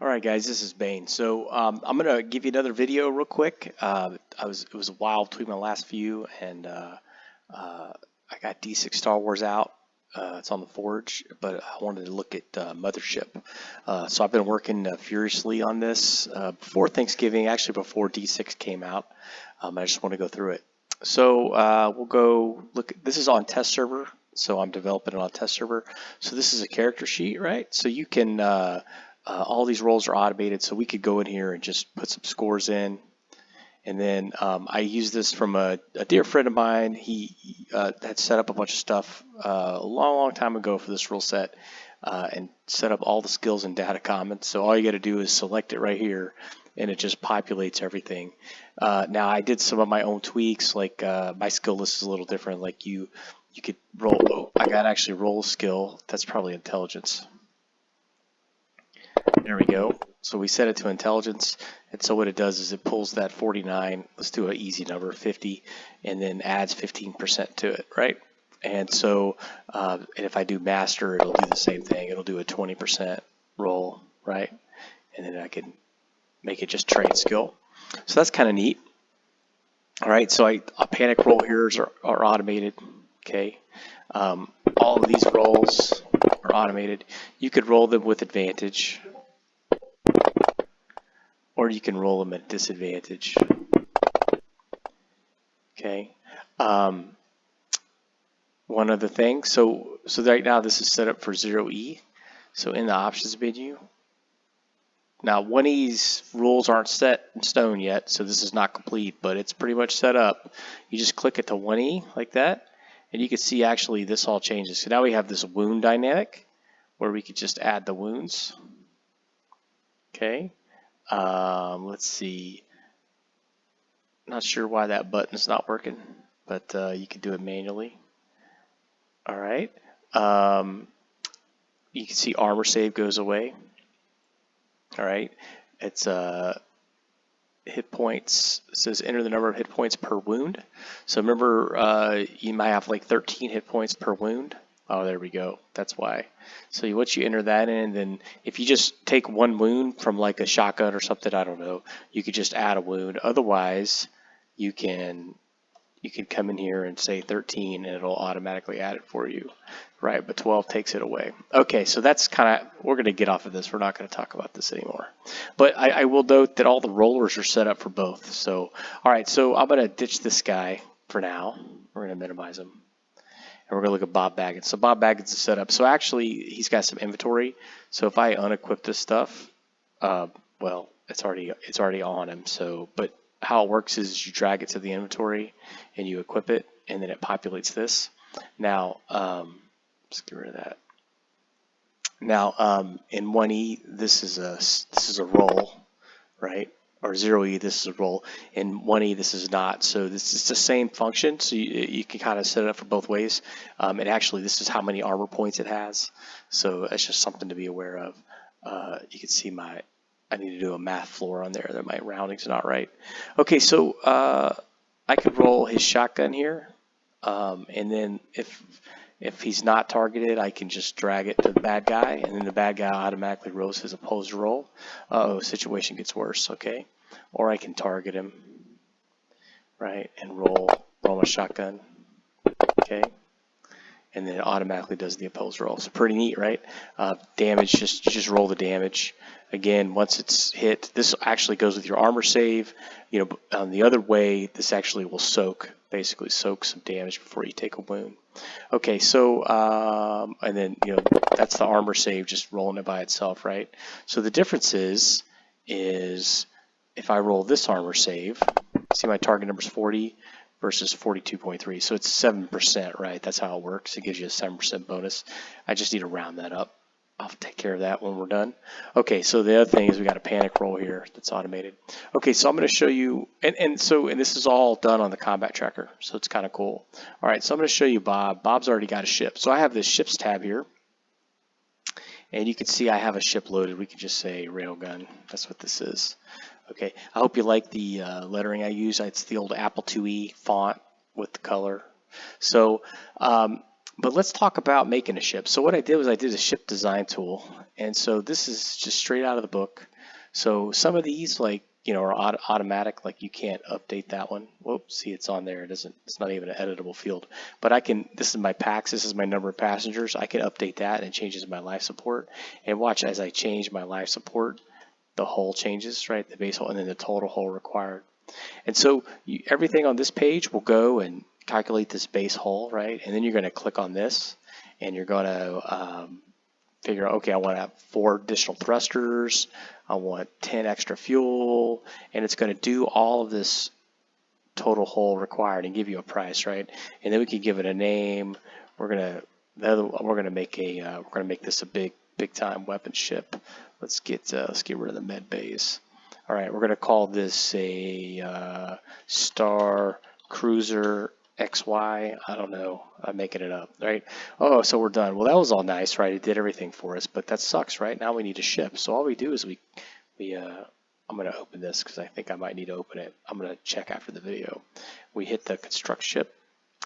All right, guys, this is Bane. So I'm gonna give you another video real quick. It was a while between my last few, and I got D6 Star Wars out. It's on the Forge, but I wanted to look at Mothership. So I've been working furiously on this before Thanksgiving, actually before D6 came out. I just want to go through it. So we'll go look. This is on test server, so I'm developing it on test server. So this is a character sheet, right? So you can all these roles are automated, so we could go in here and just put some scores in. And then I use this from a dear friend of mine. He had set up a bunch of stuff a long time ago for this rule set and set up all the skills in data commons. So all you got to do is select it right here, and it just populates everything. Now I did some of my own tweaks, like my skill list is a little different. Like you could roll. Oh, I got actually roll skill. That's probably intelligence. There we go. So we set it to intelligence, and so what it does is it pulls that 49, let's do an easy number, 50, and then adds 15% to it, right? And so, and if I do master, it'll do the same thing. It'll do a 20% roll, right? And then I can make it just trade skill. So that's kind of neat. All right, so a panic roll here are automated, okay? All of these rolls are automated. You could roll them with advantage, or you can roll them at disadvantage. Okay. One other thing. So right now this is set up for 0E. So in the options menu. Now 1E's rules aren't set in stone yet, so this is not complete, but it's pretty much set up. You just click it to 1E like that, and you can see actually this all changes. So now we have this wound dynamic where we could just add the wounds. Okay. Let's see. Not sure why that button's not working, but you can do it manually. All right. You can see armor save goes away. All right. It's hit points. It says enter the number of hit points per wound. So remember, you might have like 13 hit points per wound. Oh, there we go. That's why. So once you enter that in, then if you just take one wound from like a shotgun or something, I don't know, you could just add a wound. Otherwise, you can come in here and say 13 and it'll automatically add it for you, right? But 12 takes it away. Okay, so that's kind of, we're going to get off of this. We're not going to talk about this anymore. But I will note that all the rollers are set up for both. So, all right, so I'm going to ditch this guy for now. We're going to minimize him. And we're going to look at Bob Baggins. So Bob Baggins is set up. So actually, he's got some inventory. So if I unequip this stuff, well, it's already on him. So, but how it works is you drag it to the inventory and you equip it, and then it populates this. Now, let's get rid of that. Now, in 1E, this is a roll, right? Or 0E, this is a roll. In 1E, this is not. So this is the same function. So you can kind of set it up for both ways. And actually, this is how many armor points it has. So that's just something to be aware of. You can see I need to do a math floor on there. That my rounding's not right. Okay, so I could roll his shotgun here, and then if he's not targeted, I can just drag it to the bad guy, and then the bad guy automatically rolls his opposed roll. Situation gets worse. Okay, or I can target him, right, and roll my shotgun. Okay. And then it automatically does the opposed roll. So pretty neat, right? Damage, you just roll the damage. Again, once it's hit, this actually goes with your armor save. You know, the other way, this actually will basically soak some damage before you take a wound. Okay, so, and then, that's the armor save, just rolling it by itself, right? So the difference is if I roll this armor save, see my target number is 40, versus 42.3, so it's 7%, right? That's how it works. It gives you a 7% bonus. I just need to round that up. I'll take care of that when we're done. Okay, so the other thing is we got a panic roll here that's automated. Okay, so I'm going to show you, and this is all done on the combat tracker, so it's kind of cool. All right, so I'm going to show you Bob. Bob's already got a ship. So I have this ships tab here, and you can see I have a ship loaded. We could just say railgun. That's what this is. Okay, I hope you like the lettering I use. It's the old Apple IIe font with the color. So But let's talk about making a ship. So what I did was I did a ship design tool. And so this is just straight out of the book. So some of these, like, are automatic, like you can't update that one. Whoops, see, it's on there. It's not even an editable field. But I can, this is my packs, this is my number of passengers. I can update that and it changes my life support. And watch, as I change my life support, the hull changes, right? The base hull and then the total hull required. And so everything on this page will go and calculate this base hull, right? And then you're going to click on this and you're going to figure out, okay, I want to have 4 additional thrusters, I want 10 extra fuel, and it's going to do all of this total hull required and give you a price, right? And then we can give it a name. We're going to make this a big time weapon ship. Let's get rid of the med bays. All right, we're going to call this a Star Cruiser XY. I don't know. I'm making it up, right? Oh, so we're done. Well, that was all nice, right? It did everything for us, but that sucks, right? Now we need a ship. So all we do is I'm going to open this because I think I might need to open it. I'm going to check after the video. We hit the construct ship.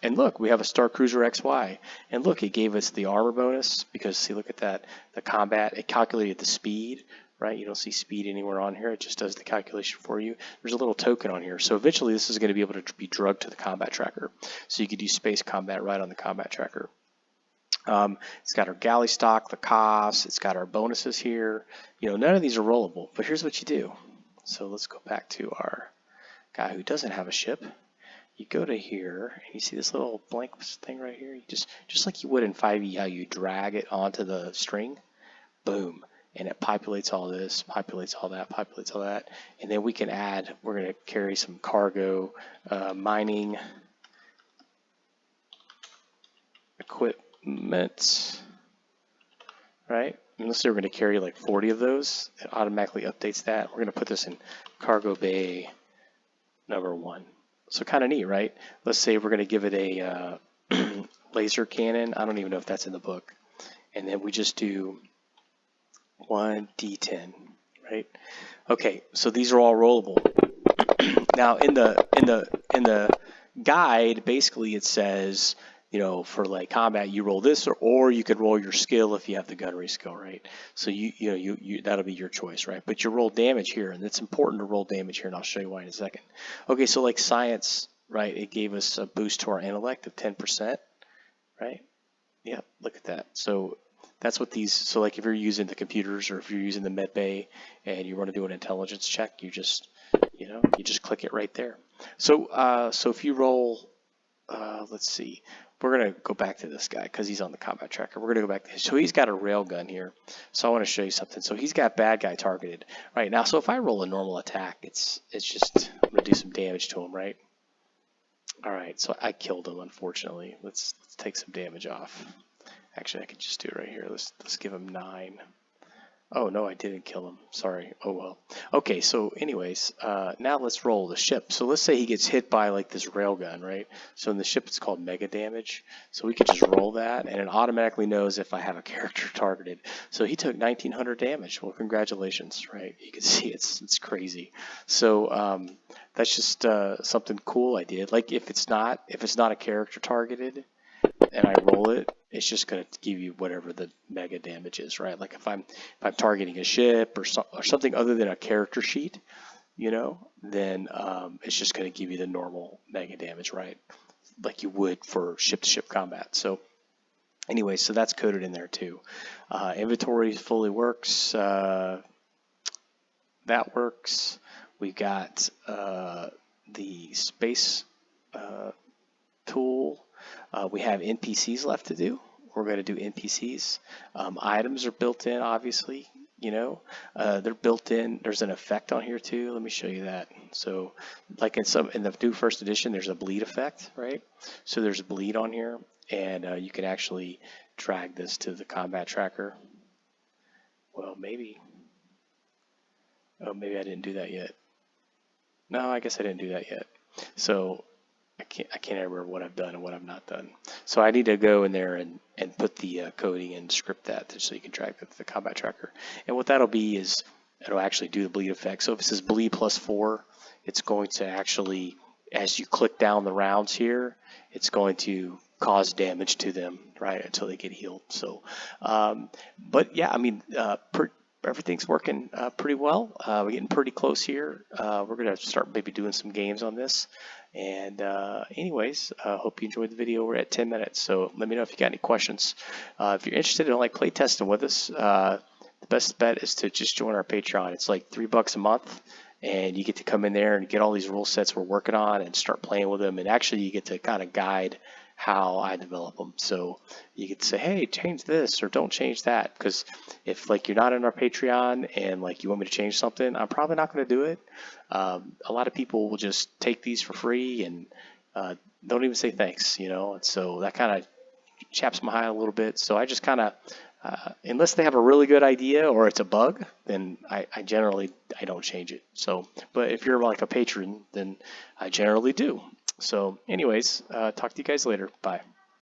And look, we have a Star Cruiser XY. And look, it gave us the armor bonus because, see, look at that. The combat, it calculated the speed, right? You don't see speed anywhere on here. It just does the calculation for you. There's a little token on here. So eventually this is going to be able to be drugged to the combat tracker. So you could do space combat right on the combat tracker. It's got our galley stock, the costs, it's got our bonuses here. None of these are rollable, but here's what you do. So let's go back to our guy who doesn't have a ship. You go to here and you see this little blank thing right here. You just like you would in 5e, how you drag it onto the string, boom, and it populates all this, populates all that, populates all that, and then we can add. We're going to carry some cargo, mining equipment, right? And let's say we're going to carry like 40 of those. It automatically updates that. We're going to put this in cargo bay number 1. So kind of neat, right? Let's say we're going to give it a laser cannon. I don't even know if that's in the book. And then we just do 1d10, right? Okay, so these are all rollable. Now in the guide, basically it says, for like combat, you roll this, or you could roll your skill if you have the gunnery skill, right? So you that'll be your choice, right? But you roll damage here, and it's important to roll damage here, and I'll show you why in a second. Okay, so like science, right? It gave us a boost to our intellect of 10%, right? Yeah, look at that. So that's what these. So like if you're using the computers or if you're using the med bay and you want to do an intelligence check, you just click it right there. So so if you roll, let's see. We're going to go back to this guy because he's on the combat tracker. We're going to go back to his. So he's got a railgun here. So I want to show you something. So he's got bad guy targeted. Right now, so if I roll a normal attack, it's just I'm going to do some damage to him, right? All right, so I killed him, unfortunately. Let's take some damage off. Actually, I could just do it right here. Let's give him 9. Oh, no, I didn't kill him. Sorry. Oh, well. Okay, so anyways, now let's roll the ship. So let's say he gets hit by like this railgun, right? So in the ship, it's called mega damage. So we could just roll that, and it automatically knows if I have a character targeted. So he took 1900 damage. Well, congratulations, right? You can see it's crazy. So that's just something cool I did. Like if it's not a character targeted, and I roll it, it's just going to give you whatever the mega damage is, right? Like if I'm targeting a ship or something other than a character sheet, then it's just going to give you the normal mega damage, right? Like you would for ship-to-ship combat. So anyway, so that's coded in there too. Inventory fully works. That works. We've got the space tool. We have NPCs left to do. We're going to do NPCs. Items are built in, obviously. They're built in. There's an effect on here too. Let me show you that. So, like in the new first edition, there's a bleed effect, right? So there's a bleed on here, and you can actually drag this to the combat tracker. Well, maybe. Oh, maybe I didn't do that yet. No, I guess I didn't do that yet. So I can't remember what I've done and what I've not done. So I need to go in there and put the coding and script that so you can track the combat tracker. And what that'll be is it'll actually do the bleed effect. So if it says bleed +4, it's going to actually, as you click down the rounds here, it's going to cause damage to them, right, until they get healed. So, but yeah, I mean, everything's working pretty well. We're getting pretty close here. We're gonna start maybe doing some games on this. And anyways, hope you enjoyed the video. We're at 10 minutes, so let me know if you got any questions. If you're interested in like play testing with us, the best bet is to just join our Patreon. It's like $3 a month, and you get to come in there and get all these rule sets we're working on and start playing with them. And actually, you get to kind of guide how I develop them. So you could say, hey, change this or don't change that. Because if like you're not in our Patreon and like you want me to change something, I'm probably not going to do it. A lot of people will just take these for free and don't even say thanks, you know. And so that kind of chaps my eye a little bit. So I just kind of, unless they have a really good idea or it's a bug, then I generally I don't change it. So, but if you're like a patron, then I generally do. So anyways, talk to you guys later. Bye.